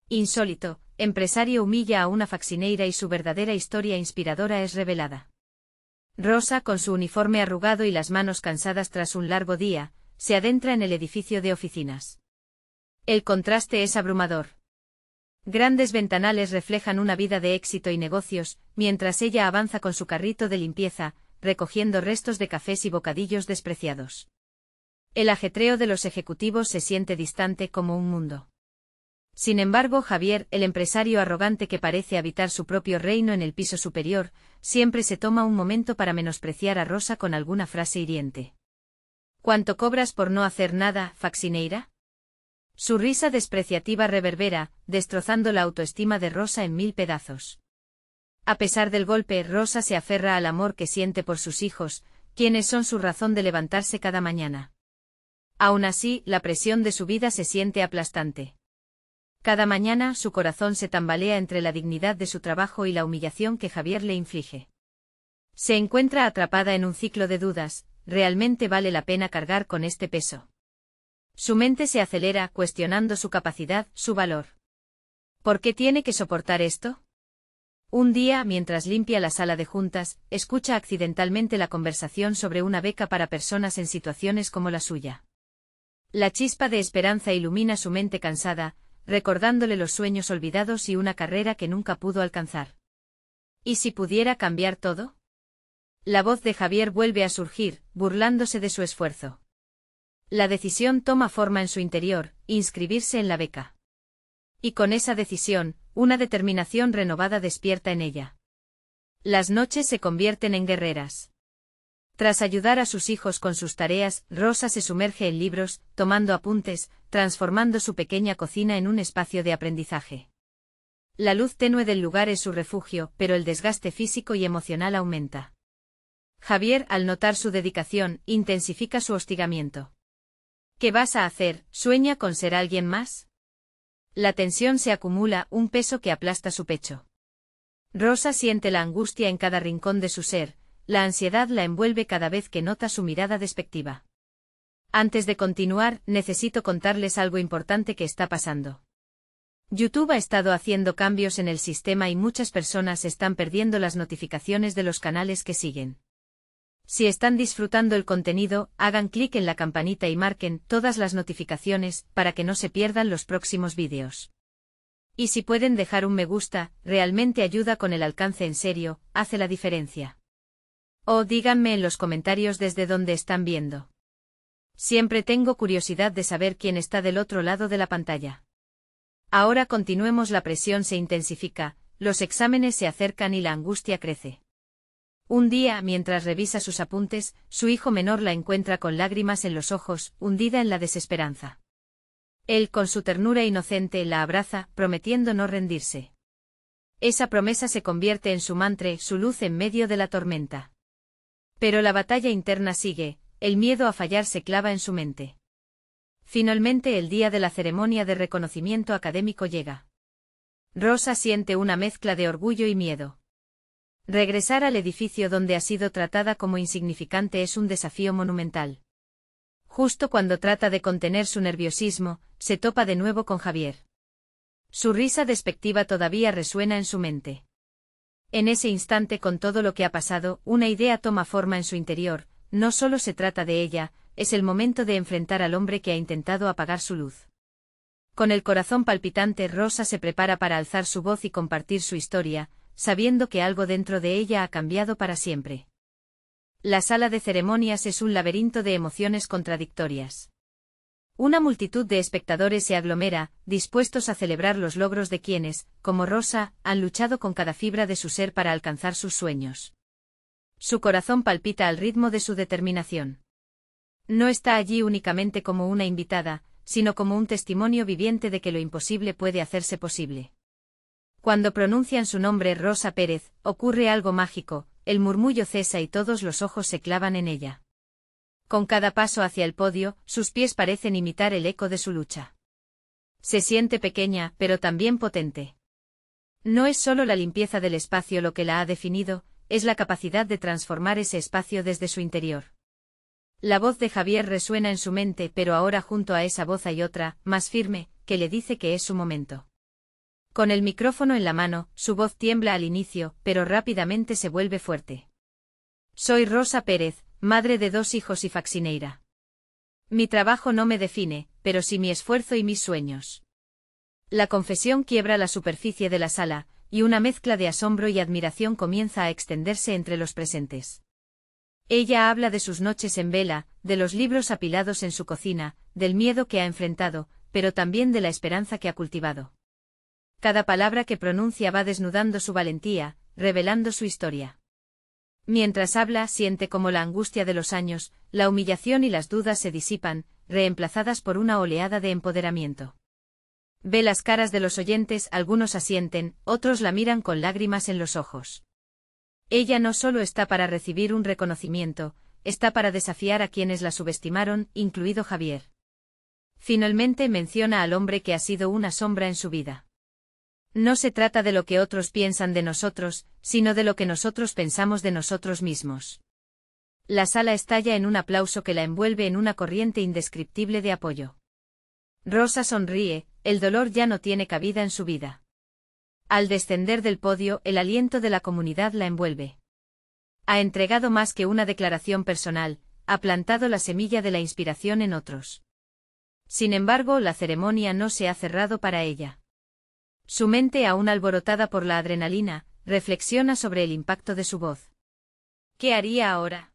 Insólito, empresario humilla a una faccineira y su verdadera historia inspiradora es revelada. Rosa, con su uniforme arrugado y las manos cansadas tras un largo día, se adentra en el edificio de oficinas. El contraste es abrumador. Grandes ventanales reflejan una vida de éxito y negocios, mientras ella avanza con su carrito de limpieza, recogiendo restos de cafés y bocadillos despreciados. El ajetreo de los ejecutivos se siente distante como un mundo. Sin embargo, Javier, el empresario arrogante que parece habitar su propio reino en el piso superior, siempre se toma un momento para menospreciar a Rosa con alguna frase hiriente. ¿Cuánto cobras por no hacer nada, faccineira? Su risa despreciativa reverbera, destrozando la autoestima de Rosa en mil pedazos. A pesar del golpe, Rosa se aferra al amor que siente por sus hijos, quienes son su razón de levantarse cada mañana. Aún así, la presión de su vida se siente aplastante. Cada mañana su corazón se tambalea entre la dignidad de su trabajo y la humillación que Javier le inflige. Se encuentra atrapada en un ciclo de dudas, ¿realmente vale la pena cargar con este peso? Su mente se acelera, cuestionando su capacidad, su valor. ¿Por qué tiene que soportar esto? Un día, mientras limpia la sala de juntas, escucha accidentalmente la conversación sobre una beca para personas en situaciones como la suya. La chispa de esperanza ilumina su mente cansada, recordándole los sueños olvidados y una carrera que nunca pudo alcanzar. ¿Y si pudiera cambiar todo? La voz de Javier vuelve a surgir, burlándose de su esfuerzo. La decisión toma forma en su interior, inscribirse en la beca. Y con esa decisión, una determinación renovada despierta en ella. Las noches se convierten en guerreras. Tras ayudar a sus hijos con sus tareas, Rosa se sumerge en libros, tomando apuntes, transformando su pequeña cocina en un espacio de aprendizaje. La luz tenue del lugar es su refugio, pero el desgaste físico y emocional aumenta. Javier, al notar su dedicación, intensifica su hostigamiento. ¿Qué vas a hacer? ¿Sueña con ser alguien más? La tensión se acumula, un peso que aplasta su pecho. Rosa siente la angustia en cada rincón de su ser. La ansiedad la envuelve cada vez que nota su mirada despectiva. Antes de continuar, necesito contarles algo importante que está pasando. YouTube ha estado haciendo cambios en el sistema y muchas personas están perdiendo las notificaciones de los canales que siguen. Si están disfrutando el contenido, hagan clic en la campanita y marquen todas las notificaciones para que no se pierdan los próximos vídeos. Y si pueden dejar un me gusta, realmente ayuda con el alcance en serio, hace la diferencia. O díganme en los comentarios desde dónde están viendo. Siempre tengo curiosidad de saber quién está del otro lado de la pantalla. Ahora continuemos, la presión se intensifica, los exámenes se acercan y la angustia crece. Un día, mientras revisa sus apuntes, su hijo menor la encuentra con lágrimas en los ojos, hundida en la desesperanza. Él, con su ternura inocente, la abraza, prometiendo no rendirse. Esa promesa se convierte en su mantra, su luz en medio de la tormenta. Pero la batalla interna sigue, el miedo a fallar se clava en su mente. Finalmente el día de la ceremonia de reconocimiento académico llega. Rosa siente una mezcla de orgullo y miedo. Regresar al edificio donde ha sido tratada como insignificante es un desafío monumental. Justo cuando trata de contener su nerviosismo, se topa de nuevo con Javier. Su risa despectiva todavía resuena en su mente. En ese instante, con todo lo que ha pasado, una idea toma forma en su interior. No solo se trata de ella, es el momento de enfrentar al hombre que ha intentado apagar su luz. Con el corazón palpitante, Rosa se prepara para alzar su voz y compartir su historia, sabiendo que algo dentro de ella ha cambiado para siempre. La sala de ceremonias es un laberinto de emociones contradictorias. Una multitud de espectadores se aglomera, dispuestos a celebrar los logros de quienes, como Rosa, han luchado con cada fibra de su ser para alcanzar sus sueños. Su corazón palpita al ritmo de su determinación. No está allí únicamente como una invitada, sino como un testimonio viviente de que lo imposible puede hacerse posible. Cuando pronuncian su nombre, Rosa Pérez, ocurre algo mágico, el murmullo cesa y todos los ojos se clavan en ella. Con cada paso hacia el podio, sus pies parecen imitar el eco de su lucha. Se siente pequeña, pero también potente. No es solo la limpieza del espacio lo que la ha definido, es la capacidad de transformar ese espacio desde su interior. La voz de Javier resuena en su mente, pero ahora junto a esa voz hay otra, más firme, que le dice que es su momento. Con el micrófono en la mano, su voz tiembla al inicio, pero rápidamente se vuelve fuerte. Soy Rosa Pérez, madre de 2 hijos y faxineira. Mi trabajo no me define, pero sí mi esfuerzo y mis sueños. La confesión quiebra la superficie de la sala, y una mezcla de asombro y admiración comienza a extenderse entre los presentes. Ella habla de sus noches en vela, de los libros apilados en su cocina, del miedo que ha enfrentado, pero también de la esperanza que ha cultivado. Cada palabra que pronuncia va desnudando su valentía, revelando su historia. Mientras habla, siente como la angustia de los años, la humillación y las dudas se disipan, reemplazadas por una oleada de empoderamiento. Ve las caras de los oyentes, algunos asienten, otros la miran con lágrimas en los ojos. Ella no solo está para recibir un reconocimiento, está para desafiar a quienes la subestimaron, incluido Javier. Finalmente menciona al hombre que ha sido una sombra en su vida. No se trata de lo que otros piensan de nosotros, sino de lo que nosotros pensamos de nosotros mismos. La sala estalla en un aplauso que la envuelve en una corriente indescriptible de apoyo. Rosa sonríe, el dolor ya no tiene cabida en su vida. Al descender del podio, el aliento de la comunidad la envuelve. Ha entregado más que una declaración personal, ha plantado la semilla de la inspiración en otros. Sin embargo, la ceremonia no se ha cerrado para ella. Su mente, aún alborotada por la adrenalina, reflexiona sobre el impacto de su voz. ¿Qué haría ahora?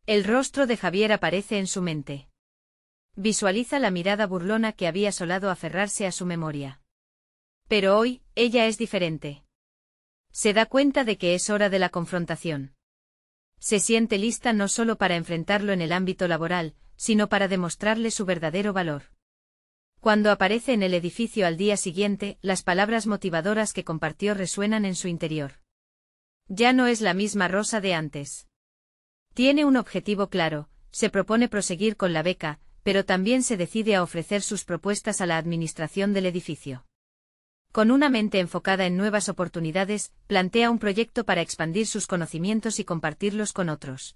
El rostro de Javier aparece en su mente. Visualiza la mirada burlona que había solado aferrarse a su memoria. Pero hoy, ella es diferente. Se da cuenta de que es hora de la confrontación. Se siente lista no solo para enfrentarlo en el ámbito laboral, sino para demostrarle su verdadero valor. Cuando aparece en el edificio al día siguiente, las palabras motivadoras que compartió resuenan en su interior. Ya no es la misma Rosa de antes. Tiene un objetivo claro, se propone proseguir con la beca, pero también se decide a ofrecer sus propuestas a la administración del edificio. Con una mente enfocada en nuevas oportunidades, plantea un proyecto para expandir sus conocimientos y compartirlos con otros.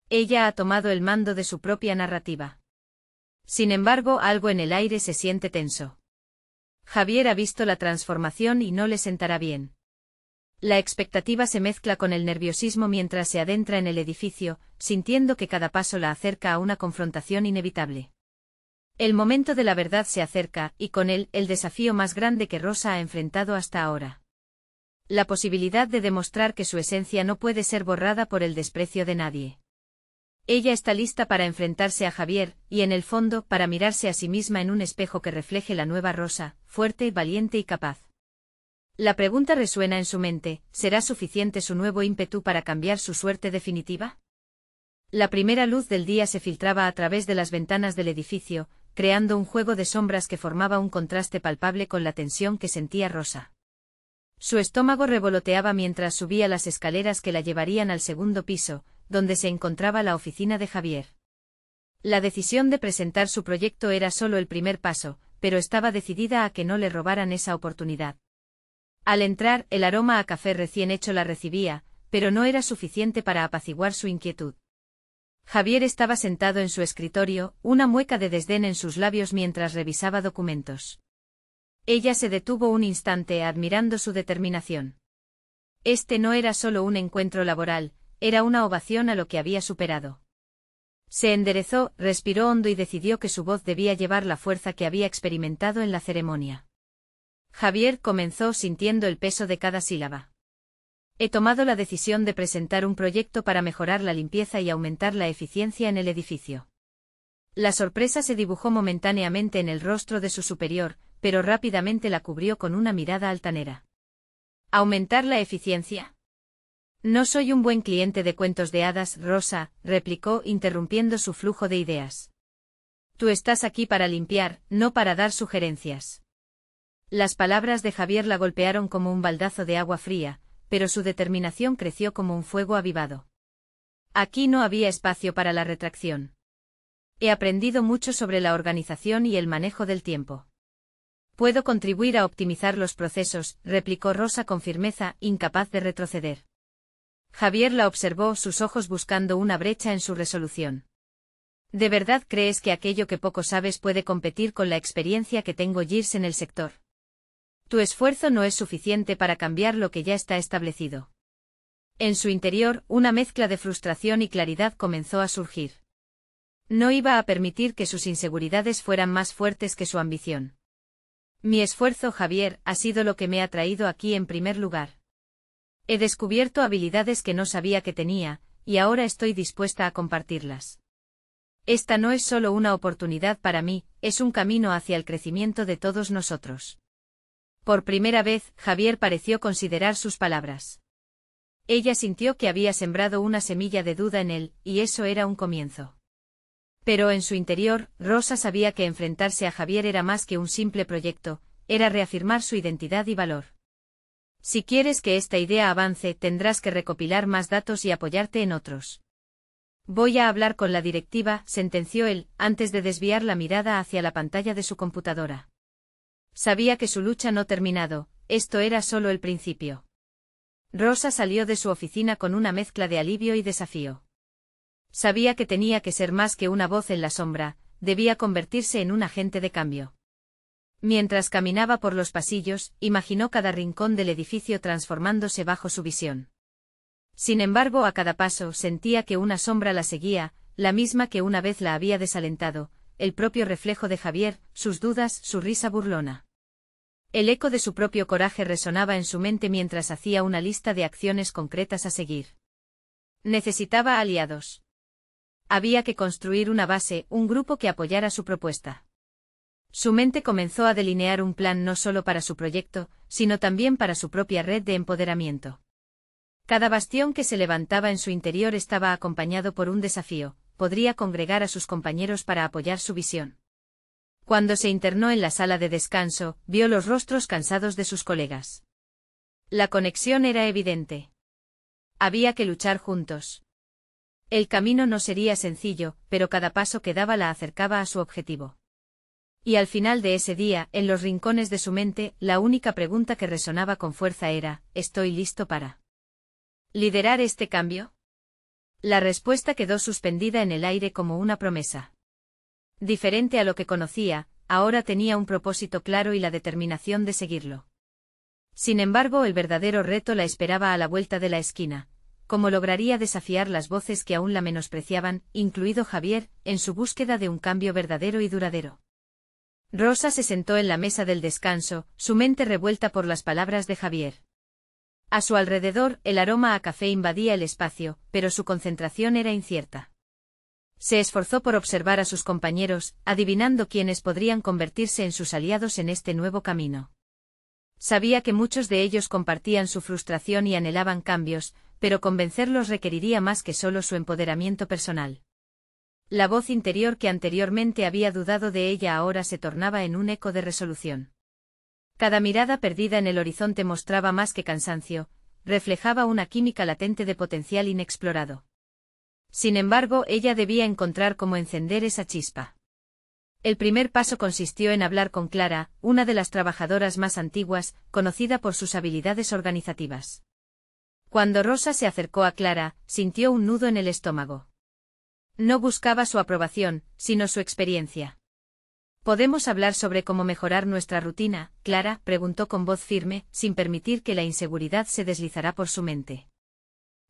Ella ha tomado el mando de su propia narrativa. Sin embargo, algo en el aire se siente tenso. Javier ha visto la transformación y no le sentará bien. La expectativa se mezcla con el nerviosismo mientras se adentra en el edificio, sintiendo que cada paso la acerca a una confrontación inevitable. El momento de la verdad se acerca, y con él, el desafío más grande que Rosa ha enfrentado hasta ahora. La posibilidad de demostrar que su esencia no puede ser borrada por el desprecio de nadie. Ella está lista para enfrentarse a Javier, y en el fondo, para mirarse a sí misma en un espejo que refleje la nueva Rosa, fuerte, valiente y capaz. La pregunta resuena en su mente, ¿será suficiente su nuevo ímpetu para cambiar su suerte definitiva? La primera luz del día se filtraba a través de las ventanas del edificio, creando un juego de sombras que formaba un contraste palpable con la tensión que sentía Rosa. Su estómago revoloteaba mientras subía las escaleras que la llevarían al segundo piso, donde se encontraba la oficina de Javier. La decisión de presentar su proyecto era solo el primer paso, pero estaba decidida a que no le robaran esa oportunidad. Al entrar, el aroma a café recién hecho la recibía, pero no era suficiente para apaciguar su inquietud. Javier estaba sentado en su escritorio, una mueca de desdén en sus labios mientras revisaba documentos. Ella se detuvo un instante admirando su determinación. Este no era solo un encuentro laboral, era una ovación a lo que había superado. Se enderezó, respiró hondo y decidió que su voz debía llevar la fuerza que había experimentado en la ceremonia. Javier comenzó sintiendo el peso de cada sílaba. He tomado la decisión de presentar un proyecto para mejorar la limpieza y aumentar la eficiencia en el edificio. La sorpresa se dibujó momentáneamente en el rostro de su superior, pero rápidamente la cubrió con una mirada altanera. ¿Aumentar la eficiencia? No soy un buen cliente de cuentos de hadas, Rosa, replicó, interrumpiendo su flujo de ideas. Tú estás aquí para limpiar, no para dar sugerencias. Las palabras de Javier la golpearon como un baldazo de agua fría, pero su determinación creció como un fuego avivado. Aquí no había espacio para la retracción. He aprendido mucho sobre la organización y el manejo del tiempo. Puedo contribuir a optimizar los procesos, replicó Rosa con firmeza, incapaz de retroceder. Javier la observó, sus ojos buscando una brecha en su resolución. ¿De verdad crees que aquello que poco sabes puede competir con la experiencia que tengo years en el sector? Tu esfuerzo no es suficiente para cambiar lo que ya está establecido. En su interior, una mezcla de frustración y claridad comenzó a surgir. No iba a permitir que sus inseguridades fueran más fuertes que su ambición. Mi esfuerzo, Javier, ha sido lo que me ha traído aquí en primer lugar. He descubierto habilidades que no sabía que tenía, y ahora estoy dispuesta a compartirlas. Esta no es solo una oportunidad para mí, es un camino hacia el crecimiento de todos nosotros. Por primera vez, Javier pareció considerar sus palabras. Ella sintió que había sembrado una semilla de duda en él, y eso era un comienzo. Pero en su interior, Rosa sabía que enfrentarse a Javier era más que un simple proyecto, era reafirmar su identidad y valor. Si quieres que esta idea avance, tendrás que recopilar más datos y apoyarte en otros. Voy a hablar con la directiva, sentenció él, antes de desviar la mirada hacia la pantalla de su computadora. Sabía que su lucha no terminado, esto era solo el principio. Rosa salió de su oficina con una mezcla de alivio y desafío. Sabía que tenía que ser más que una voz en la sombra, debía convertirse en un agente de cambio. Mientras caminaba por los pasillos, imaginó cada rincón del edificio transformándose bajo su visión. Sin embargo, a cada paso sentía que una sombra la seguía, la misma que una vez la había desalentado, el propio reflejo de Javier, sus dudas, su risa burlona. El eco de su propio coraje resonaba en su mente mientras hacía una lista de acciones concretas a seguir. Necesitaba aliados. Había que construir una base, un grupo que apoyara su propuesta. Su mente comenzó a delinear un plan no solo para su proyecto, sino también para su propia red de empoderamiento. Cada bastión que se levantaba en su interior estaba acompañado por un desafío, podría congregar a sus compañeros para apoyar su visión. Cuando se internó en la sala de descanso, vio los rostros cansados de sus colegas. La conexión era evidente. Había que luchar juntos. El camino no sería sencillo, pero cada paso que daba la acercaba a su objetivo. Y al final de ese día, en los rincones de su mente, la única pregunta que resonaba con fuerza era, ¿estoy listo para liderar este cambio? La respuesta quedó suspendida en el aire como una promesa. Diferente a lo que conocía, ahora tenía un propósito claro y la determinación de seguirlo. Sin embargo, el verdadero reto la esperaba a la vuelta de la esquina. Cómo lograría desafiar las voces que aún la menospreciaban, incluido Javier, en su búsqueda de un cambio verdadero y duradero. Rosa se sentó en la mesa del descanso, su mente revuelta por las palabras de Javier. A su alrededor, el aroma a café invadía el espacio, pero su concentración era incierta. Se esforzó por observar a sus compañeros, adivinando quiénes podrían convertirse en sus aliados en este nuevo camino. Sabía que muchos de ellos compartían su frustración y anhelaban cambios, pero convencerlos requeriría más que solo su empoderamiento personal. La voz interior que anteriormente había dudado de ella ahora se tornaba en un eco de resolución. Cada mirada perdida en el horizonte mostraba más que cansancio, reflejaba una química latente de potencial inexplorado. Sin embargo, ella debía encontrar cómo encender esa chispa. El primer paso consistió en hablar con Clara, una de las trabajadoras más antiguas, conocida por sus habilidades organizativas. Cuando Rosa se acercó a Clara, sintió un nudo en el estómago. No buscaba su aprobación, sino su experiencia. ¿Podemos hablar sobre cómo mejorar nuestra rutina, Clara?, preguntó con voz firme, sin permitir que la inseguridad se deslizara por su mente.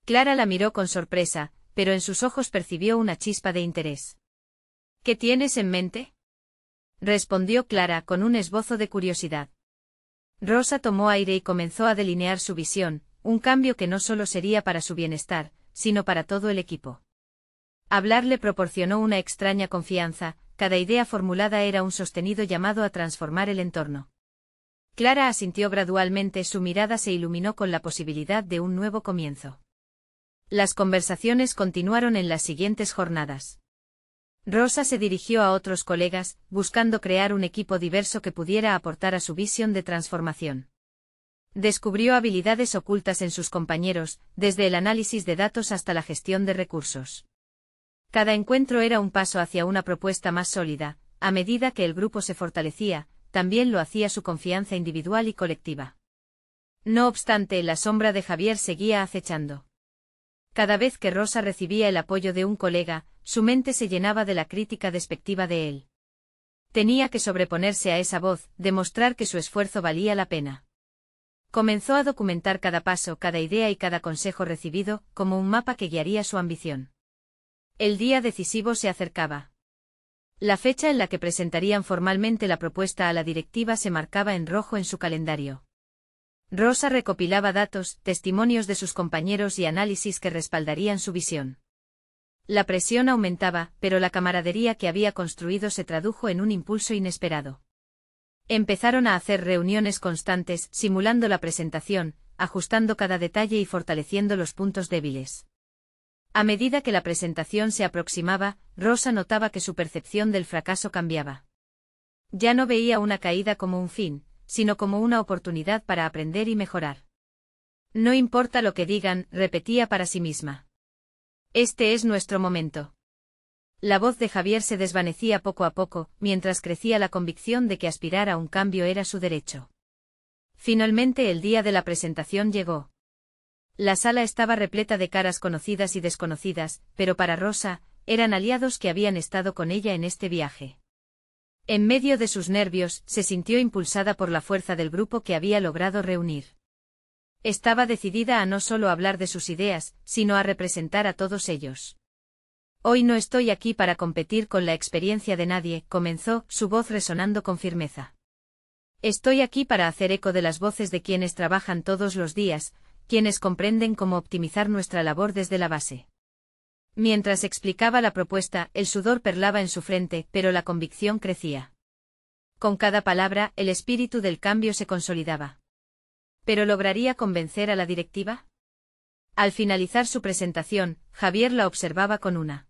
Clara la miró con sorpresa, pero en sus ojos percibió una chispa de interés. ¿Qué tienes en mente?, respondió Clara con un esbozo de curiosidad. Rosa tomó aire y comenzó a delinear su visión, un cambio que no solo sería para su bienestar, sino para todo el equipo. Hablar le proporcionó una extraña confianza, cada idea formulada era un sostenido llamado a transformar el entorno. Clara asintió gradualmente, su mirada se iluminó con la posibilidad de un nuevo comienzo. Las conversaciones continuaron en las siguientes jornadas. Rosa se dirigió a otros colegas, buscando crear un equipo diverso que pudiera aportar a su visión de transformación. Descubrió habilidades ocultas en sus compañeros, desde el análisis de datos hasta la gestión de recursos. Cada encuentro era un paso hacia una propuesta más sólida, a medida que el grupo se fortalecía, también lo hacía su confianza individual y colectiva. No obstante, la sombra de Javier seguía acechando. Cada vez que Rosa recibía el apoyo de un colega, su mente se llenaba de la crítica despectiva de él. Tenía que sobreponerse a esa voz, demostrar que su esfuerzo valía la pena. Comenzó a documentar cada paso, cada idea y cada consejo recibido, como un mapa que guiaría su ambición. El día decisivo se acercaba. La fecha en la que presentarían formalmente la propuesta a la directiva se marcaba en rojo en su calendario. Rosa recopilaba datos, testimonios de sus compañeros y análisis que respaldarían su visión. La presión aumentaba, pero la camaradería que había construido se tradujo en un impulso inesperado. Empezaron a hacer reuniones constantes, simulando la presentación, ajustando cada detalle y fortaleciendo los puntos débiles. A medida que la presentación se aproximaba, Rosa notaba que su percepción del fracaso cambiaba. Ya no veía una caída como un fin, sino como una oportunidad para aprender y mejorar. No importa lo que digan, repetía para sí misma. Este es nuestro momento. La voz de Javier se desvanecía poco a poco, mientras crecía la convicción de que aspirar a un cambio era su derecho. Finalmente el día de la presentación llegó. La sala estaba repleta de caras conocidas y desconocidas, pero para Rosa, eran aliados que habían estado con ella en este viaje. En medio de sus nervios, se sintió impulsada por la fuerza del grupo que había logrado reunir. Estaba decidida a no solo hablar de sus ideas, sino a representar a todos ellos. Hoy no estoy aquí para competir con la experiencia de nadie, comenzó, su voz resonando con firmeza. Estoy aquí para hacer eco de las voces de quienes trabajan todos los días, quienes comprenden cómo optimizar nuestra labor desde la base. Mientras explicaba la propuesta, el sudor perlaba en su frente, pero la convicción crecía. Con cada palabra, el espíritu del cambio se consolidaba. ¿Pero lograría convencer a la directiva? Al finalizar su presentación, Javier la observaba con una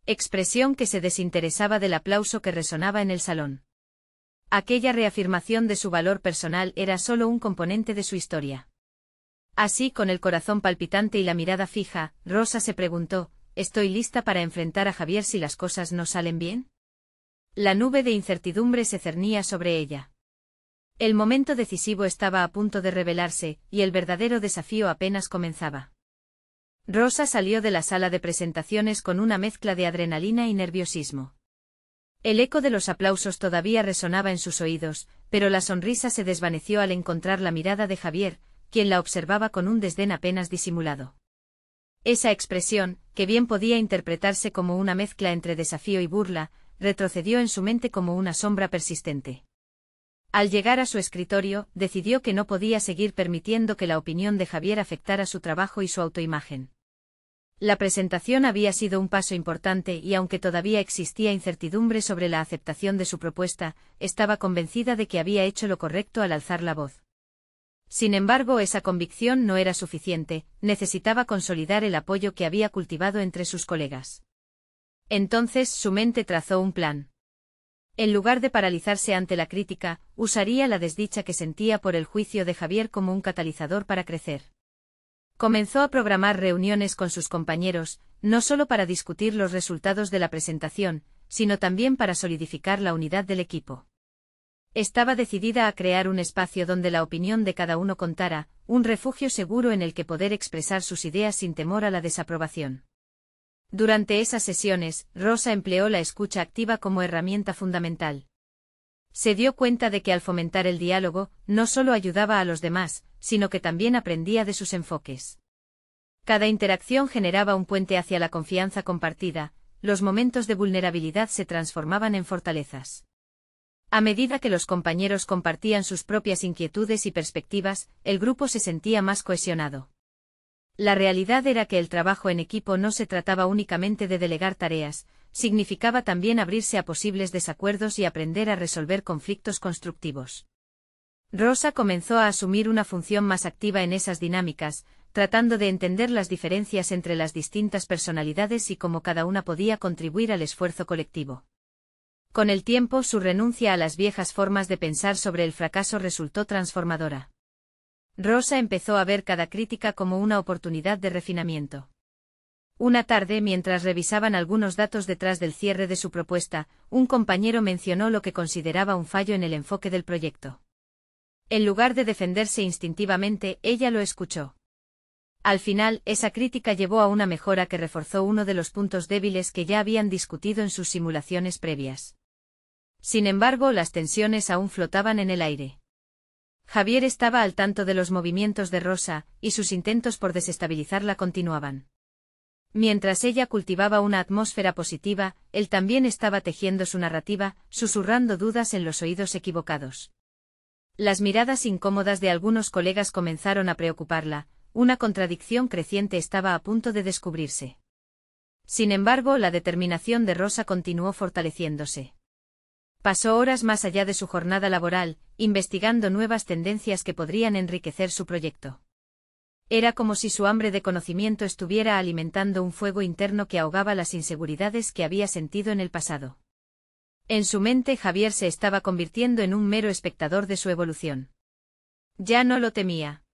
expresión que se desinteresaba del aplauso que resonaba en el salón. Aquella reafirmación de su valor personal era solo un componente de su historia. Así, con el corazón palpitante y la mirada fija, Rosa se preguntó, ¿estoy lista para enfrentar a Javier si las cosas no salen bien? La nube de incertidumbre se cernía sobre ella. El momento decisivo estaba a punto de revelarse, y el verdadero desafío apenas comenzaba. Rosa salió de la sala de presentaciones con una mezcla de adrenalina y nerviosismo. El eco de los aplausos todavía resonaba en sus oídos, pero la sonrisa se desvaneció al encontrar la mirada de Javier, quien la observaba con un desdén apenas disimulado. Esa expresión, que bien podía interpretarse como una mezcla entre desafío y burla, retrocedió en su mente como una sombra persistente. Al llegar a su escritorio, decidió que no podía seguir permitiendo que la opinión de Javier afectara su trabajo y su autoimagen. La presentación había sido un paso importante y aunque todavía existía incertidumbre sobre la aceptación de su propuesta, estaba convencida de que había hecho lo correcto al alzar la voz. Sin embargo, esa convicción no era suficiente, necesitaba consolidar el apoyo que había cultivado entre sus colegas. Entonces su mente trazó un plan. En lugar de paralizarse ante la crítica, usaría la desdicha que sentía por el juicio de Javier como un catalizador para crecer. Comenzó a programar reuniones con sus compañeros, no solo para discutir los resultados de la presentación, sino también para solidificar la unidad del equipo. Estaba decidida a crear un espacio donde la opinión de cada uno contara, un refugio seguro en el que poder expresar sus ideas sin temor a la desaprobación. Durante esas sesiones, Rosa empleó la escucha activa como herramienta fundamental. Se dio cuenta de que al fomentar el diálogo, no solo ayudaba a los demás, sino que también aprendía de sus enfoques. Cada interacción generaba un puente hacia la confianza compartida, los momentos de vulnerabilidad se transformaban en fortalezas. A medida que los compañeros compartían sus propias inquietudes y perspectivas, el grupo se sentía más cohesionado. La realidad era que el trabajo en equipo no se trataba únicamente de delegar tareas, significaba también abrirse a posibles desacuerdos y aprender a resolver conflictos constructivos. Rosa comenzó a asumir una función más activa en esas dinámicas, tratando de entender las diferencias entre las distintas personalidades y cómo cada una podía contribuir al esfuerzo colectivo. Con el tiempo, su renuncia a las viejas formas de pensar sobre el fracaso resultó transformadora. Rosa empezó a ver cada crítica como una oportunidad de refinamiento. Una tarde, mientras revisaban algunos datos detrás del cierre de su propuesta, un compañero mencionó lo que consideraba un fallo en el enfoque del proyecto. En lugar de defenderse instintivamente, ella lo escuchó. Al final, esa crítica llevó a una mejora que reforzó uno de los puntos débiles que ya habían discutido en sus simulaciones previas. Sin embargo, las tensiones aún flotaban en el aire. Javier estaba al tanto de los movimientos de Rosa, y sus intentos por desestabilizarla continuaban. Mientras ella cultivaba una atmósfera positiva, él también estaba tejiendo su narrativa, susurrando dudas en los oídos equivocados. Las miradas incómodas de algunos colegas comenzaron a preocuparla, una contradicción creciente estaba a punto de descubrirse. Sin embargo, la determinación de Rosa continuó fortaleciéndose. Pasó horas más allá de su jornada laboral, investigando nuevas tendencias que podrían enriquecer su proyecto. Era como si su hambre de conocimiento estuviera alimentando un fuego interno que ahogaba las inseguridades que había sentido en el pasado. En su mente, Javier se estaba convirtiendo en un mero espectador de su evolución. Ya no lo temía.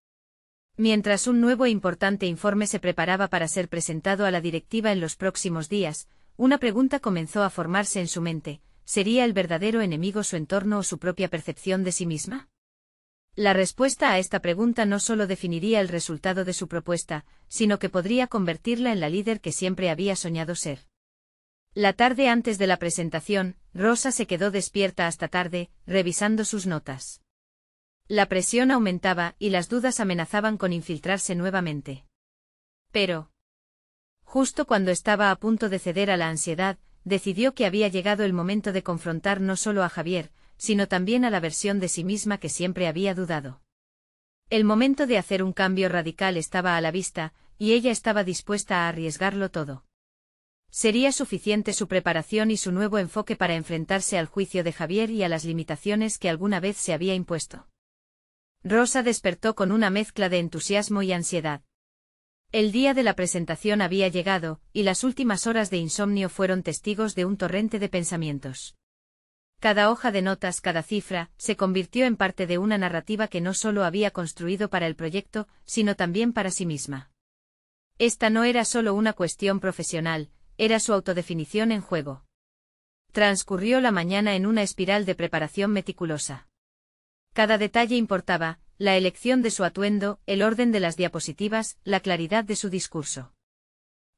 Mientras un nuevo e importante informe se preparaba para ser presentado a la directiva en los próximos días, una pregunta comenzó a formarse en su mente: ¿sería el verdadero enemigo su entorno o su propia percepción de sí misma? La respuesta a esta pregunta no solo definiría el resultado de su propuesta, sino que podría convertirla en la líder que siempre había soñado ser. La tarde antes de la presentación, Rosa se quedó despierta hasta tarde, revisando sus notas. La presión aumentaba y las dudas amenazaban con infiltrarse nuevamente. Pero, justo cuando estaba a punto de ceder a la ansiedad, decidió que había llegado el momento de confrontar no solo a Javier, sino también a la versión de sí misma que siempre había dudado. El momento de hacer un cambio radical estaba a la vista, y ella estaba dispuesta a arriesgarlo todo. ¿Sería suficiente su preparación y su nuevo enfoque para enfrentarse al juicio de Javier y a las limitaciones que alguna vez se había impuesto? Rosa despertó con una mezcla de entusiasmo y ansiedad. El día de la presentación había llegado, y las últimas horas de insomnio fueron testigos de un torrente de pensamientos. Cada hoja de notas, cada cifra, se convirtió en parte de una narrativa que no solo había construido para el proyecto, sino también para sí misma. Esta no era solo una cuestión profesional, era su autodefinición en juego. Transcurrió la mañana en una espiral de preparación meticulosa. Cada detalle importaba: la elección de su atuendo, el orden de las diapositivas, la claridad de su discurso.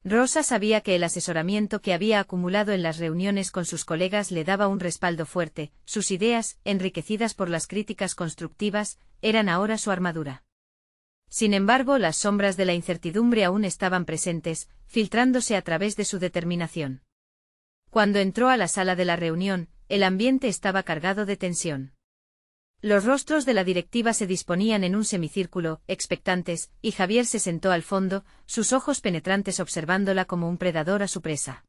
Rosa sabía que el asesoramiento que había acumulado en las reuniones con sus colegas le daba un respaldo fuerte, sus ideas, enriquecidas por las críticas constructivas, eran ahora su armadura. Sin embargo, las sombras de la incertidumbre aún estaban presentes, filtrándose a través de su determinación. Cuando entró a la sala de la reunión, el ambiente estaba cargado de tensión. Los rostros de la directiva se disponían en un semicírculo, expectantes, y Javier se sentó al fondo, sus ojos penetrantes observándola como un predador a su presa.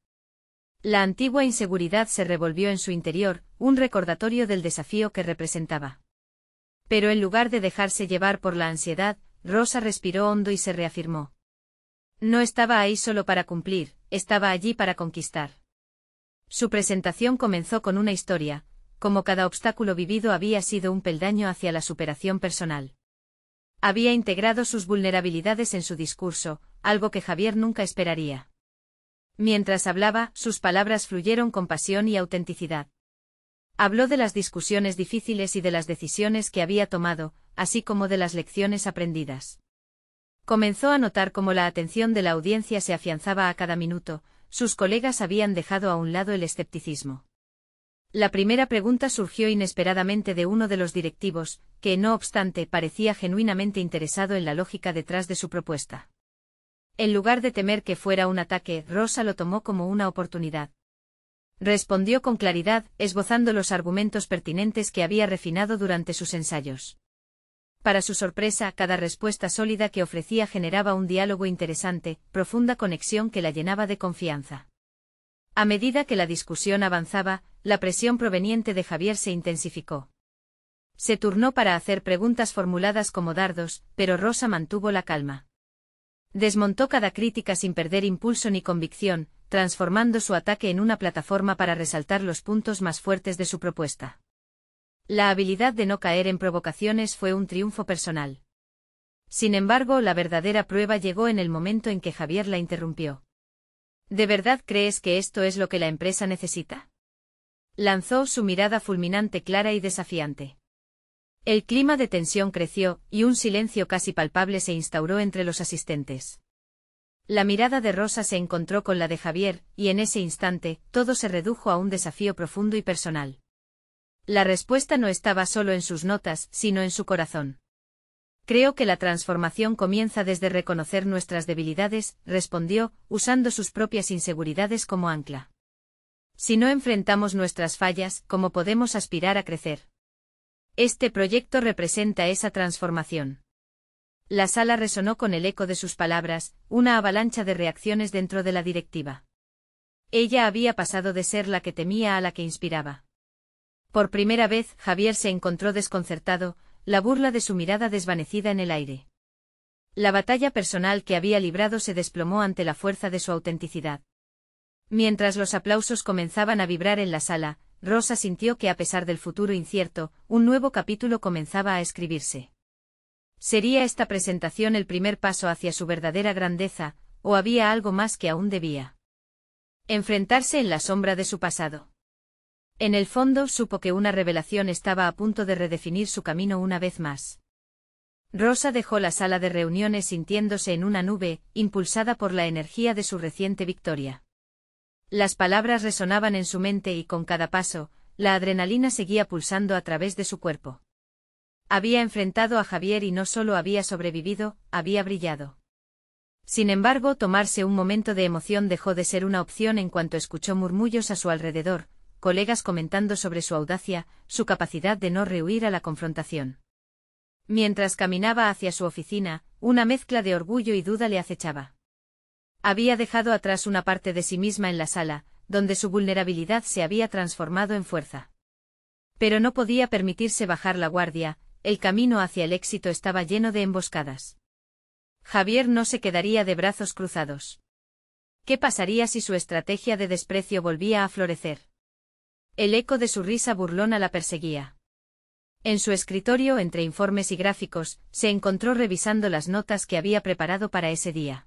La antigua inseguridad se revolvió en su interior, un recordatorio del desafío que representaba. Pero en lugar de dejarse llevar por la ansiedad, Rosa respiró hondo y se reafirmó. No estaba ahí solo para cumplir, estaba allí para conquistar. Su presentación comenzó con una historia, como cada obstáculo vivido había sido un peldaño hacia la superación personal. Había integrado sus vulnerabilidades en su discurso, algo que Javier nunca esperaría. Mientras hablaba, sus palabras fluyeron con pasión y autenticidad. Habló de las discusiones difíciles y de las decisiones que había tomado, así como de las lecciones aprendidas. Comenzó a notar cómo la atención de la audiencia se afianzaba a cada minuto, sus colegas habían dejado a un lado el escepticismo. La primera pregunta surgió inesperadamente de uno de los directivos, que no obstante parecía genuinamente interesado en la lógica detrás de su propuesta. En lugar de temer que fuera un ataque, Rosa lo tomó como una oportunidad. Respondió con claridad, esbozando los argumentos pertinentes que había refinado durante sus ensayos. Para su sorpresa, cada respuesta sólida que ofrecía generaba un diálogo interesante, profunda conexión que la llenaba de confianza. A medida que la discusión avanzaba, la presión proveniente de Javier se intensificó. Se turnó para hacer preguntas formuladas como dardos, pero Rosa mantuvo la calma. Desmontó cada crítica sin perder impulso ni convicción, transformando su ataque en una plataforma para resaltar los puntos más fuertes de su propuesta. La habilidad de no caer en provocaciones fue un triunfo personal. Sin embargo, la verdadera prueba llegó en el momento en que Javier la interrumpió. ¿De verdad crees que esto es lo que la empresa necesita? Lanzó su mirada fulminante, clara y desafiante. El clima de tensión creció, y un silencio casi palpable se instauró entre los asistentes. La mirada de Rosa se encontró con la de Javier, y en ese instante, todo se redujo a un desafío profundo y personal. La respuesta no estaba solo en sus notas, sino en su corazón. Creo que la transformación comienza desde reconocer nuestras debilidades, respondió, usando sus propias inseguridades como ancla. Si no enfrentamos nuestras fallas, ¿cómo podemos aspirar a crecer? Este proyecto representa esa transformación. La sala resonó con el eco de sus palabras, una avalancha de reacciones dentro de la directiva. Ella había pasado de ser la que temía a la que inspiraba. Por primera vez, Javier se encontró desconcertado, la burla de su mirada desvanecida en el aire. La batalla personal que había librado se desplomó ante la fuerza de su autenticidad. Mientras los aplausos comenzaban a vibrar en la sala, Rosa sintió que a pesar del futuro incierto, un nuevo capítulo comenzaba a escribirse. ¿Sería esta presentación el primer paso hacia su verdadera grandeza, o había algo más que aún debía enfrentarse en la sombra de su pasado? En el fondo supo que una revelación estaba a punto de redefinir su camino una vez más. Rosa dejó la sala de reuniones sintiéndose en una nube, impulsada por la energía de su reciente victoria. Las palabras resonaban en su mente y con cada paso, la adrenalina seguía pulsando a través de su cuerpo. Había enfrentado a Javier y no solo había sobrevivido, había brillado. Sin embargo, tomarse un momento de emoción dejó de ser una opción en cuanto escuchó murmullos a su alrededor, colegas comentando sobre su audacia, su capacidad de no rehuir a la confrontación. Mientras caminaba hacia su oficina, una mezcla de orgullo y duda le acechaba. Había dejado atrás una parte de sí misma en la sala, donde su vulnerabilidad se había transformado en fuerza. Pero no podía permitirse bajar la guardia, el camino hacia el éxito estaba lleno de emboscadas. Javier no se quedaría de brazos cruzados. ¿Qué pasaría si su estrategia de desprecio volvía a florecer? El eco de su risa burlona la perseguía. En su escritorio, entre informes y gráficos, se encontró revisando las notas que había preparado para ese día.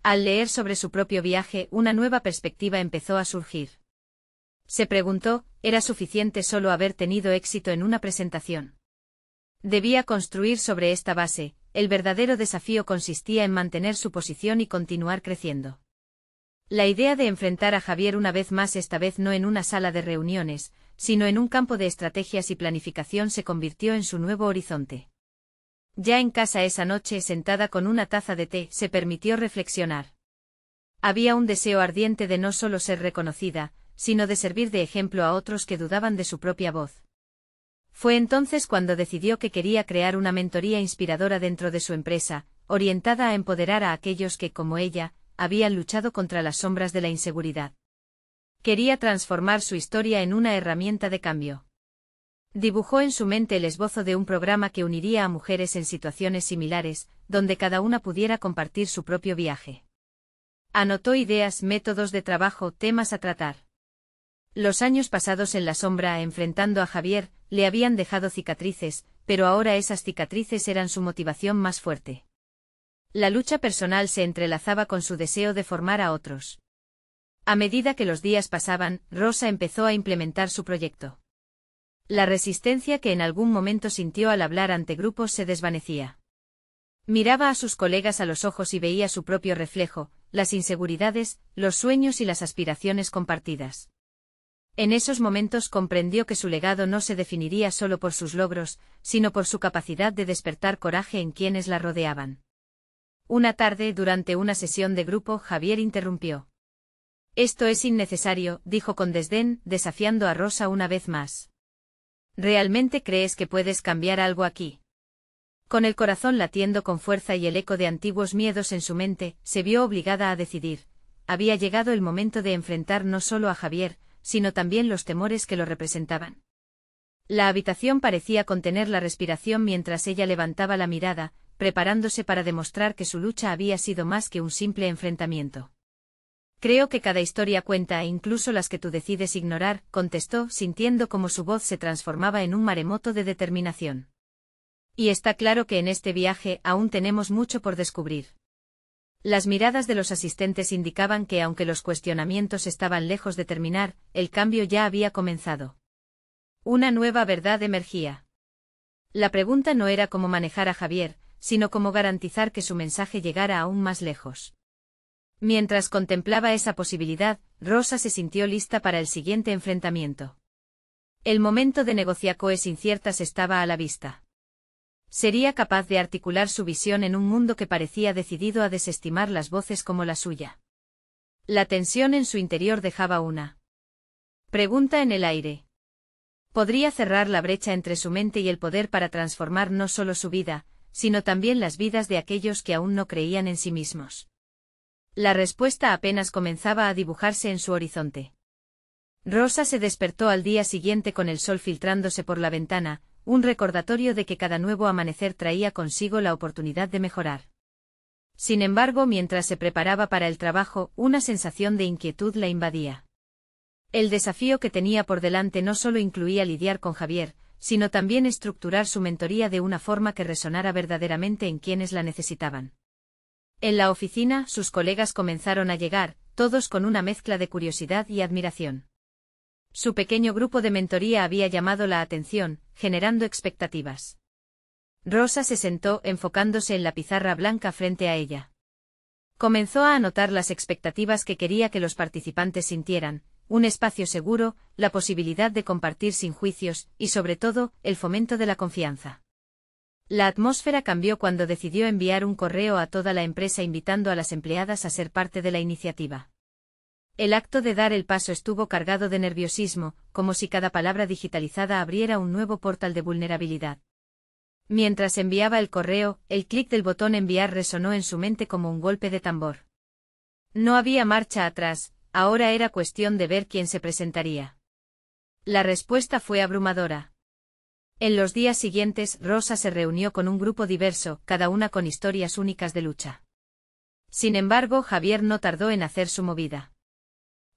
Al leer sobre su propio viaje, una nueva perspectiva empezó a surgir. Se preguntó, ¿era suficiente solo haber tenido éxito en una presentación? Debía construir sobre esta base, el verdadero desafío consistía en mantener su posición y continuar creciendo. La idea de enfrentar a Javier una vez más, esta vez no en una sala de reuniones, sino en un campo de estrategias y planificación, se convirtió en su nuevo horizonte. Ya en casa esa noche, sentada con una taza de té, se permitió reflexionar. Había un deseo ardiente de no solo ser reconocida, sino de servir de ejemplo a otros que dudaban de su propia voz. Fue entonces cuando decidió que quería crear una mentoría inspiradora dentro de su empresa, orientada a empoderar a aquellos que, como ella, habían luchado contra las sombras de la inseguridad. Quería transformar su historia en una herramienta de cambio. Dibujó en su mente el esbozo de un programa que uniría a mujeres en situaciones similares, donde cada una pudiera compartir su propio viaje. Anotó ideas, métodos de trabajo, temas a tratar. Los años pasados en la sombra enfrentando a Javier, le habían dejado cicatrices, pero ahora esas cicatrices eran su motivación más fuerte. La lucha personal se entrelazaba con su deseo de formar a otros. A medida que los días pasaban, Rosa empezó a implementar su proyecto. La resistencia que en algún momento sintió al hablar ante grupos se desvanecía. Miraba a sus colegas a los ojos y veía su propio reflejo, las inseguridades, los sueños y las aspiraciones compartidas. En esos momentos comprendió que su legado no se definiría solo por sus logros, sino por su capacidad de despertar coraje en quienes la rodeaban. Una tarde, durante una sesión de grupo, Javier interrumpió. «Esto es innecesario», dijo con desdén, desafiando a Rosa una vez más. «¿Realmente crees que puedes cambiar algo aquí?» Con el corazón latiendo con fuerza y el eco de antiguos miedos en su mente, se vio obligada a decidir. Había llegado el momento de enfrentar no solo a Javier, sino también los temores que lo representaban. La habitación parecía contener la respiración mientras ella levantaba la mirada, preparándose para demostrar que su lucha había sido más que un simple enfrentamiento. «Creo que cada historia cuenta, incluso las que tú decides ignorar», contestó, sintiendo cómo su voz se transformaba en un maremoto de determinación. «Y está claro que en este viaje aún tenemos mucho por descubrir». Las miradas de los asistentes indicaban que aunque los cuestionamientos estaban lejos de terminar, el cambio ya había comenzado. Una nueva verdad emergía. La pregunta no era cómo manejar a Javier, sino cómo garantizar que su mensaje llegara aún más lejos. Mientras contemplaba esa posibilidad, Rosa se sintió lista para el siguiente enfrentamiento. El momento de negociaciones inciertas estaba a la vista. Sería capaz de articular su visión en un mundo que parecía decidido a desestimar las voces como la suya. La tensión en su interior dejaba una pregunta en el aire. Podría cerrar la brecha entre su mente y el poder para transformar no solo su vida, sino también las vidas de aquellos que aún no creían en sí mismos. La respuesta apenas comenzaba a dibujarse en su horizonte. Rosa se despertó al día siguiente con el sol filtrándose por la ventana, un recordatorio de que cada nuevo amanecer traía consigo la oportunidad de mejorar. Sin embargo, mientras se preparaba para el trabajo, una sensación de inquietud la invadía. El desafío que tenía por delante no solo incluía lidiar con Javier, sino también estructurar su mentoría de una forma que resonara verdaderamente en quienes la necesitaban. En la oficina, sus colegas comenzaron a llegar, todos con una mezcla de curiosidad y admiración. Su pequeño grupo de mentoría había llamado la atención, generando expectativas. Rosa se sentó, enfocándose en la pizarra blanca frente a ella. Comenzó a anotar las expectativas que quería que los participantes sintieran: un espacio seguro, la posibilidad de compartir sin juicios, y sobre todo, el fomento de la confianza. La atmósfera cambió cuando decidió enviar un correo a toda la empresa invitando a las empleadas a ser parte de la iniciativa. El acto de dar el paso estuvo cargado de nerviosismo, como si cada palabra digitalizada abriera un nuevo portal de vulnerabilidad. Mientras enviaba el correo, el clic del botón enviar resonó en su mente como un golpe de tambor. No había marcha atrás. Ahora era cuestión de ver quién se presentaría. La respuesta fue abrumadora. En los días siguientes, Rosa se reunió con un grupo diverso, cada una con historias únicas de lucha. Sin embargo, Javier no tardó en hacer su movida.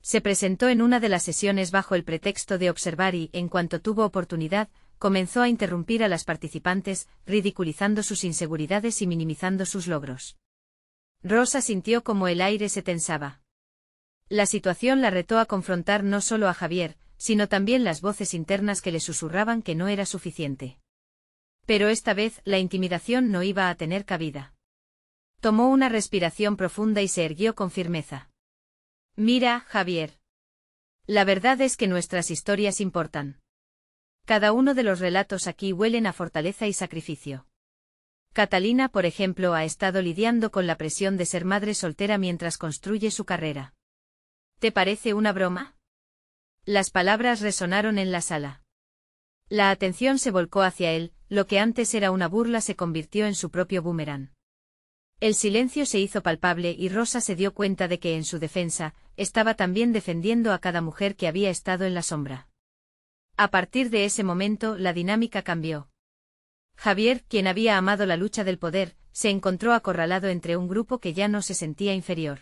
Se presentó en una de las sesiones bajo el pretexto de observar y, en cuanto tuvo oportunidad, comenzó a interrumpir a las participantes, ridiculizando sus inseguridades y minimizando sus logros. Rosa sintió como el aire se tensaba. La situación la retó a confrontar no solo a Javier, sino también las voces internas que le susurraban que no era suficiente. Pero esta vez, la intimidación no iba a tener cabida. Tomó una respiración profunda y se erguió con firmeza. Mira, Javier. La verdad es que nuestras historias importan. Cada uno de los relatos aquí huelen a fortaleza y sacrificio. Catalina, por ejemplo, ha estado lidiando con la presión de ser madre soltera mientras construye su carrera. ¿Te parece una broma? Las palabras resonaron en la sala. La atención se volcó hacia él, lo que antes era una burla se convirtió en su propio boomerang. El silencio se hizo palpable y Rosa se dio cuenta de que en su defensa, estaba también defendiendo a cada mujer que había estado en la sombra. A partir de ese momento, la dinámica cambió. Javier, quien había amado la lucha del poder, se encontró acorralado entre un grupo que ya no se sentía inferior.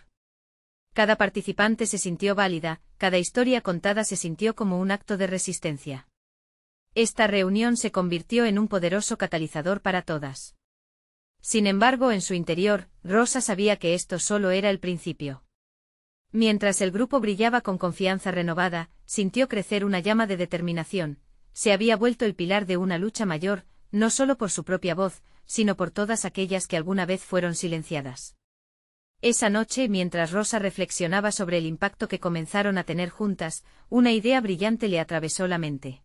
Cada participante se sintió válida, cada historia contada se sintió como un acto de resistencia. Esta reunión se convirtió en un poderoso catalizador para todas. Sin embargo, en su interior, Rosa sabía que esto solo era el principio. Mientras el grupo brillaba con confianza renovada, sintió crecer una llama de determinación. Se había vuelto el pilar de una lucha mayor, no solo por su propia voz, sino por todas aquellas que alguna vez fueron silenciadas. Esa noche, mientras Rosa reflexionaba sobre el impacto que comenzaron a tener juntas, una idea brillante le atravesó la mente.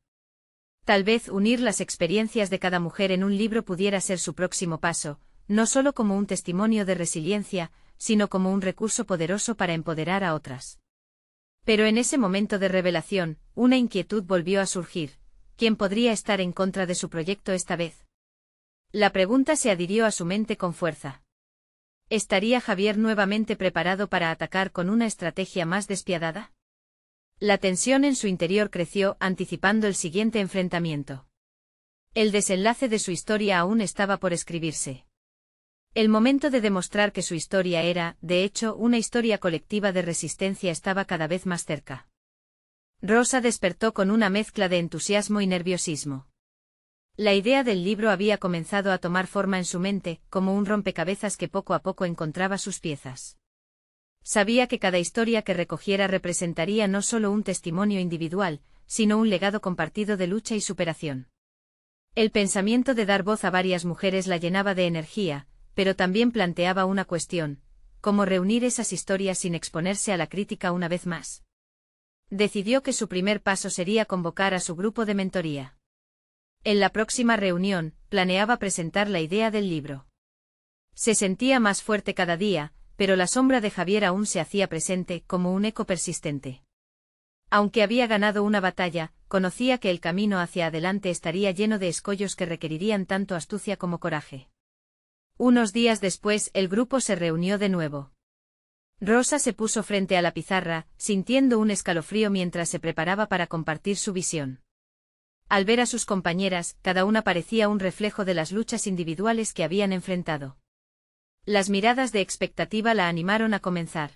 Tal vez unir las experiencias de cada mujer en un libro pudiera ser su próximo paso, no solo como un testimonio de resiliencia, sino como un recurso poderoso para empoderar a otras. Pero en ese momento de revelación, una inquietud volvió a surgir: ¿quién podría estar en contra de su proyecto esta vez? La pregunta se adhirió a su mente con fuerza. ¿Estaría Javier nuevamente preparado para atacar con una estrategia más despiadada? La tensión en su interior creció, anticipando el siguiente enfrentamiento. El desenlace de su historia aún estaba por escribirse. El momento de demostrar que su historia era, de hecho, una historia colectiva de resistencia estaba cada vez más cerca. Rosa despertó con una mezcla de entusiasmo y nerviosismo. La idea del libro había comenzado a tomar forma en su mente, como un rompecabezas que poco a poco encontraba sus piezas. Sabía que cada historia que recogiera representaría no solo un testimonio individual, sino un legado compartido de lucha y superación. El pensamiento de dar voz a varias mujeres la llenaba de energía, pero también planteaba una cuestión: ¿cómo reunir esas historias sin exponerse a la crítica una vez más? Decidió que su primer paso sería convocar a su grupo de mentoría. En la próxima reunión, planeaba presentar la idea del libro. Se sentía más fuerte cada día, pero la sombra de Javier aún se hacía presente como un eco persistente. Aunque había ganado una batalla, conocía que el camino hacia adelante estaría lleno de escollos que requerirían tanto astucia como coraje. Unos días después, el grupo se reunió de nuevo. Rosa se puso frente a la pizarra, sintiendo un escalofrío mientras se preparaba para compartir su visión. Al ver a sus compañeras, cada una parecía un reflejo de las luchas individuales que habían enfrentado. Las miradas de expectativa la animaron a comenzar.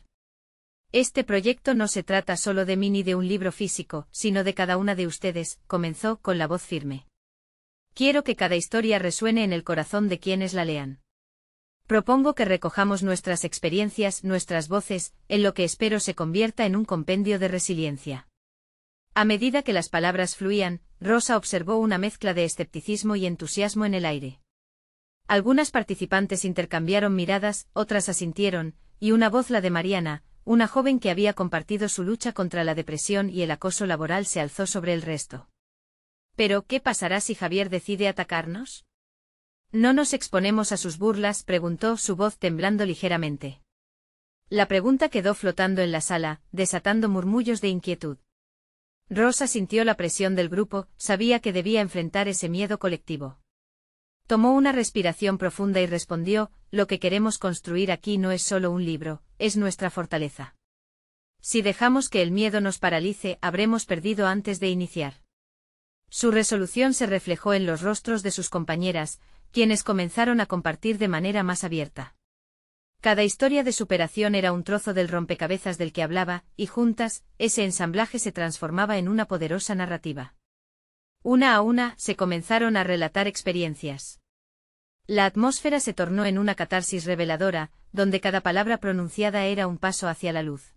Este proyecto no se trata solo de mí ni de un libro físico, sino de cada una de ustedes, comenzó con la voz firme. Quiero que cada historia resuene en el corazón de quienes la lean. Propongo que recojamos nuestras experiencias, nuestras voces, en lo que espero se convierta en un compendio de resiliencia. A medida que las palabras fluían, Rosa observó una mezcla de escepticismo y entusiasmo en el aire. Algunas participantes intercambiaron miradas, otras asintieron, y una voz, la de Mariana, una joven que había compartido su lucha contra la depresión y el acoso laboral, se alzó sobre el resto. ¿Pero qué pasará si Javier decide atacarnos? ¿No nos exponemos a sus burlas?, preguntó, su voz temblando ligeramente. La pregunta quedó flotando en la sala, desatando murmullos de inquietud. Rosa sintió la presión del grupo, sabía que debía enfrentar ese miedo colectivo. Tomó una respiración profunda y respondió: lo que queremos construir aquí no es solo un libro, es nuestra fortaleza. Si dejamos que el miedo nos paralice, habremos perdido antes de iniciar. Su resolución se reflejó en los rostros de sus compañeras, quienes comenzaron a compartir de manera más abierta. Cada historia de superación era un trozo del rompecabezas del que hablaba, y juntas, ese ensamblaje se transformaba en una poderosa narrativa. Una a una, se comenzaron a relatar experiencias. La atmósfera se tornó en una catarsis reveladora, donde cada palabra pronunciada era un paso hacia la luz.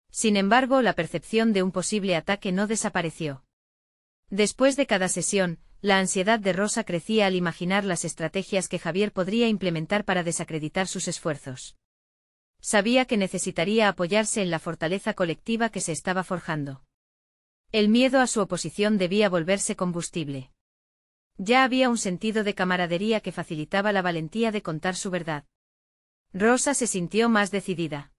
Sin embargo, la percepción de un posible ataque no desapareció. Después de cada sesión, la ansiedad de Rosa crecía al imaginar las estrategias que Javier podría implementar para desacreditar sus esfuerzos. Sabía que necesitaría apoyarse en la fortaleza colectiva que se estaba forjando. El miedo a su oposición debía volverse combustible. Ya había un sentido de camaradería que facilitaba la valentía de contar su verdad. Rosa se sintió más decidida.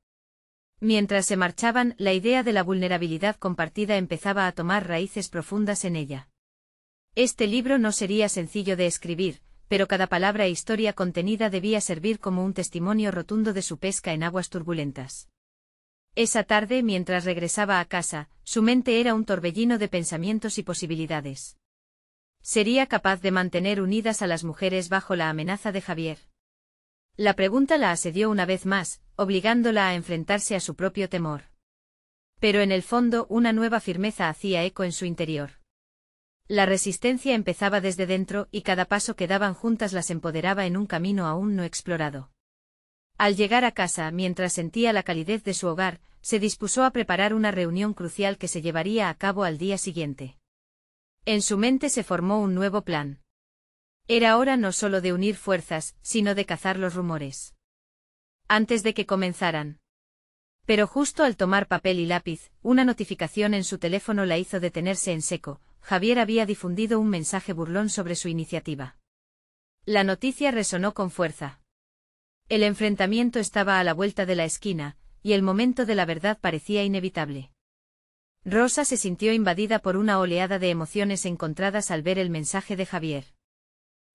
Mientras se marchaban, la idea de la vulnerabilidad compartida empezaba a tomar raíces profundas en ella. Este libro no sería sencillo de escribir, pero cada palabra e historia contenida debía servir como un testimonio rotundo de su pesca en aguas turbulentas. Esa tarde, mientras regresaba a casa, su mente era un torbellino de pensamientos y posibilidades. ¿Sería capaz de mantener unidas a las mujeres bajo la amenaza de Javier? La pregunta la asedió una vez más, obligándola a enfrentarse a su propio temor. Pero en el fondo, una nueva firmeza hacía eco en su interior. La resistencia empezaba desde dentro, y cada paso que daban juntas las empoderaba en un camino aún no explorado. Al llegar a casa, mientras sentía la calidez de su hogar, se dispuso a preparar una reunión crucial que se llevaría a cabo al día siguiente. En su mente se formó un nuevo plan. Era hora no solo de unir fuerzas, sino de cazar los rumores. Antes de que comenzaran. Pero justo al tomar papel y lápiz, una notificación en su teléfono la hizo detenerse en seco. Javier había difundido un mensaje burlón sobre su iniciativa. La noticia resonó con fuerza. El enfrentamiento estaba a la vuelta de la esquina, y el momento de la verdad parecía inevitable. Rosa se sintió invadida por una oleada de emociones encontradas al ver el mensaje de Javier.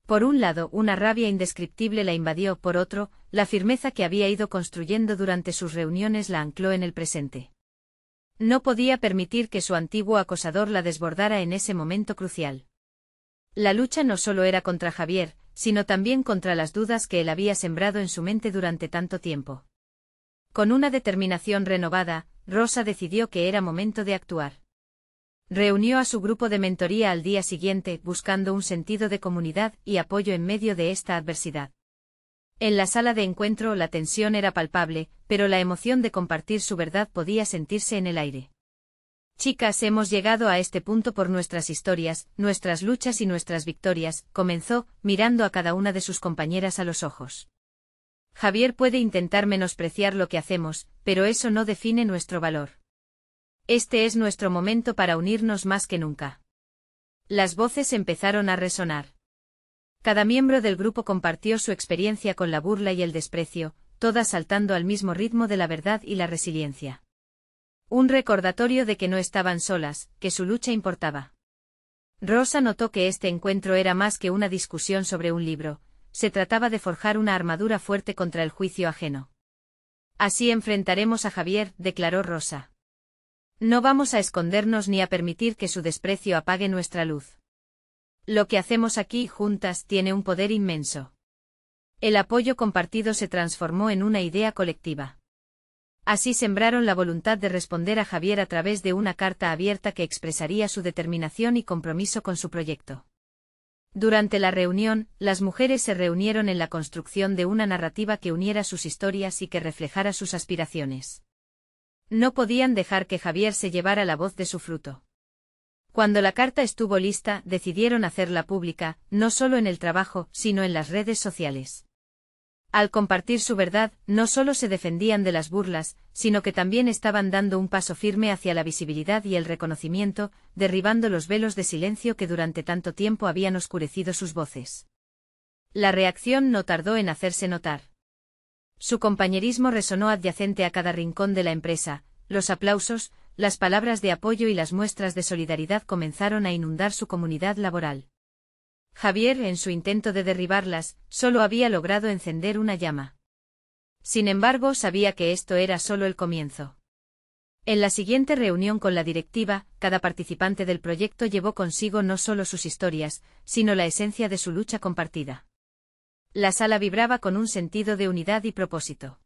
Por un lado, una rabia indescriptible la invadió, por otro, la firmeza que había ido construyendo durante sus reuniones la ancló en el presente. No podía permitir que su antiguo acosador la desbordara en ese momento crucial. La lucha no solo era contra Javier, sino también contra las dudas que él había sembrado en su mente durante tanto tiempo. Con una determinación renovada, Rosa decidió que era momento de actuar. Reunió a su grupo de mentoría al día siguiente, buscando un sentido de comunidad y apoyo en medio de esta adversidad. En la sala de encuentro la tensión era palpable, pero la emoción de compartir su verdad podía sentirse en el aire. Chicas, hemos llegado a este punto por nuestras historias, nuestras luchas y nuestras victorias, comenzó, mirando a cada una de sus compañeras a los ojos. Javier puede intentar menospreciar lo que hacemos, pero eso no define nuestro valor. Este es nuestro momento para unirnos más que nunca. Las voces empezaron a resonar. Cada miembro del grupo compartió su experiencia con la burla y el desprecio, todas saltando al mismo ritmo de la verdad y la resiliencia. Un recordatorio de que no estaban solas, que su lucha importaba. Rosa notó que este encuentro era más que una discusión sobre un libro, se trataba de forjar una armadura fuerte contra el juicio ajeno. Así enfrentaremos a Javier, declaró Rosa. No vamos a escondernos ni a permitir que su desprecio apague nuestra luz. Lo que hacemos aquí juntas tiene un poder inmenso. El apoyo compartido se transformó en una idea colectiva. Así sembraron la voluntad de responder a Javier a través de una carta abierta que expresaría su determinación y compromiso con su proyecto. Durante la reunión, las mujeres se reunieron en la construcción de una narrativa que uniera sus historias y que reflejara sus aspiraciones. No podían dejar que Javier se llevara la voz de su fruto. Cuando la carta estuvo lista, decidieron hacerla pública, no solo en el trabajo, sino en las redes sociales. Al compartir su verdad, no solo se defendían de las burlas, sino que también estaban dando un paso firme hacia la visibilidad y el reconocimiento, derribando los velos de silencio que durante tanto tiempo habían oscurecido sus voces. La reacción no tardó en hacerse notar. Su compañerismo resonó adyacente a cada rincón de la empresa, los aplausos, las palabras de apoyo y las muestras de solidaridad comenzaron a inundar su comunidad laboral. Javier, en su intento de derribarlas, solo había logrado encender una llama. Sin embargo, sabía que esto era solo el comienzo. En la siguiente reunión con la directiva, cada participante del proyecto llevó consigo no solo sus historias, sino la esencia de su lucha compartida. La sala vibraba con un sentido de unidad y propósito.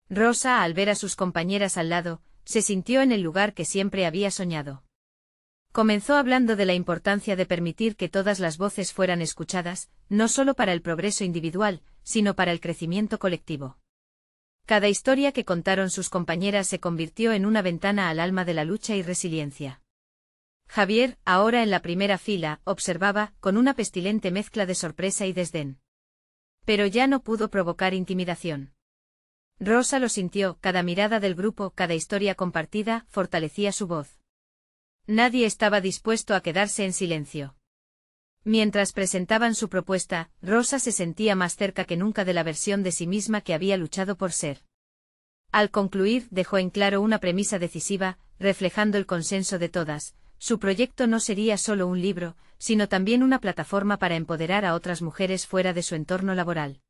Rosa, al ver a sus compañeras al lado, se sintió en el lugar que siempre había soñado. Comenzó hablando de la importancia de permitir que todas las voces fueran escuchadas, no solo para el progreso individual, sino para el crecimiento colectivo. Cada historia que contaron sus compañeras se convirtió en una ventana al alma de la lucha y resiliencia. Javier, ahora en la primera fila, observaba, con una pestilente mezcla de sorpresa y desdén. Pero ya no pudo provocar intimidación. Rosa lo sintió, cada mirada del grupo, cada historia compartida, fortalecía su voz. Nadie estaba dispuesto a quedarse en silencio. Mientras presentaban su propuesta, Rosa se sentía más cerca que nunca de la versión de sí misma que había luchado por ser. Al concluir, dejó en claro una premisa decisiva, reflejando el consenso de todas: su proyecto no sería solo un libro, sino también una plataforma para empoderar a otras mujeres fuera de su entorno laboral.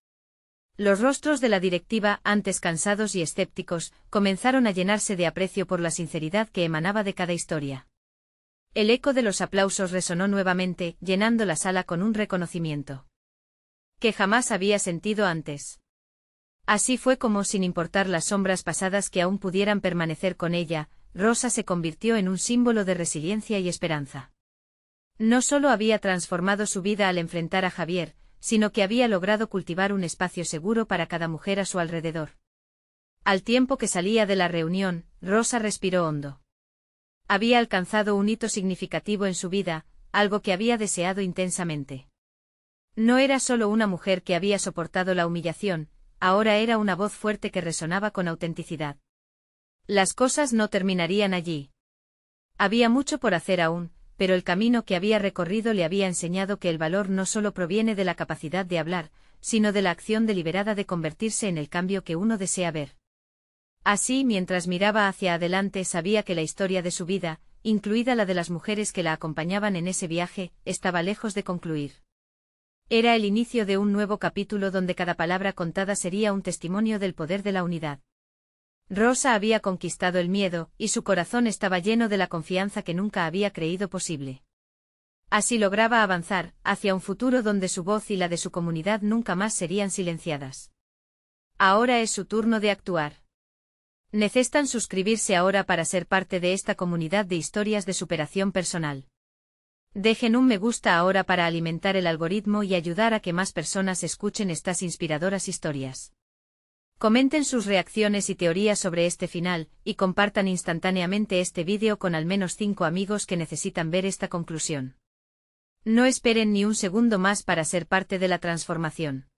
Los rostros de la directiva, antes cansados y escépticos, comenzaron a llenarse de aprecio por la sinceridad que emanaba de cada historia. El eco de los aplausos resonó nuevamente, llenando la sala con un reconocimiento que jamás había sentido antes. Así fue como, sin importar las sombras pasadas que aún pudieran permanecer con ella, Rosa se convirtió en un símbolo de resiliencia y esperanza. No solo había transformado su vida al enfrentar a Javier, sino que había logrado cultivar un espacio seguro para cada mujer a su alrededor. Al tiempo que salía de la reunión, Rosa respiró hondo. Había alcanzado un hito significativo en su vida, algo que había deseado intensamente. No era solo una mujer que había soportado la humillación, ahora era una voz fuerte que resonaba con autenticidad. Las cosas no terminarían allí. Había mucho por hacer aún, pero el camino que había recorrido le había enseñado que el valor no solo proviene de la capacidad de hablar, sino de la acción deliberada de convertirse en el cambio que uno desea ver. Así, mientras miraba hacia adelante, sabía que la historia de su vida, incluida la de las mujeres que la acompañaban en ese viaje, estaba lejos de concluir. Era el inicio de un nuevo capítulo donde cada palabra contada sería un testimonio del poder de la unidad. Rosa había conquistado el miedo, y su corazón estaba lleno de la confianza que nunca había creído posible. Así lograba avanzar, hacia un futuro donde su voz y la de su comunidad nunca más serían silenciadas. Ahora es su turno de actuar. Necesitan suscribirse ahora para ser parte de esta comunidad de historias de superación personal. Dejen un me gusta ahora para alimentar el algoritmo y ayudar a que más personas escuchen estas inspiradoras historias. Comenten sus reacciones y teorías sobre este final, y compartan instantáneamente este vídeo con al menos 5 amigos que necesitan ver esta conclusión. No esperen ni un segundo más para ser parte de la transformación.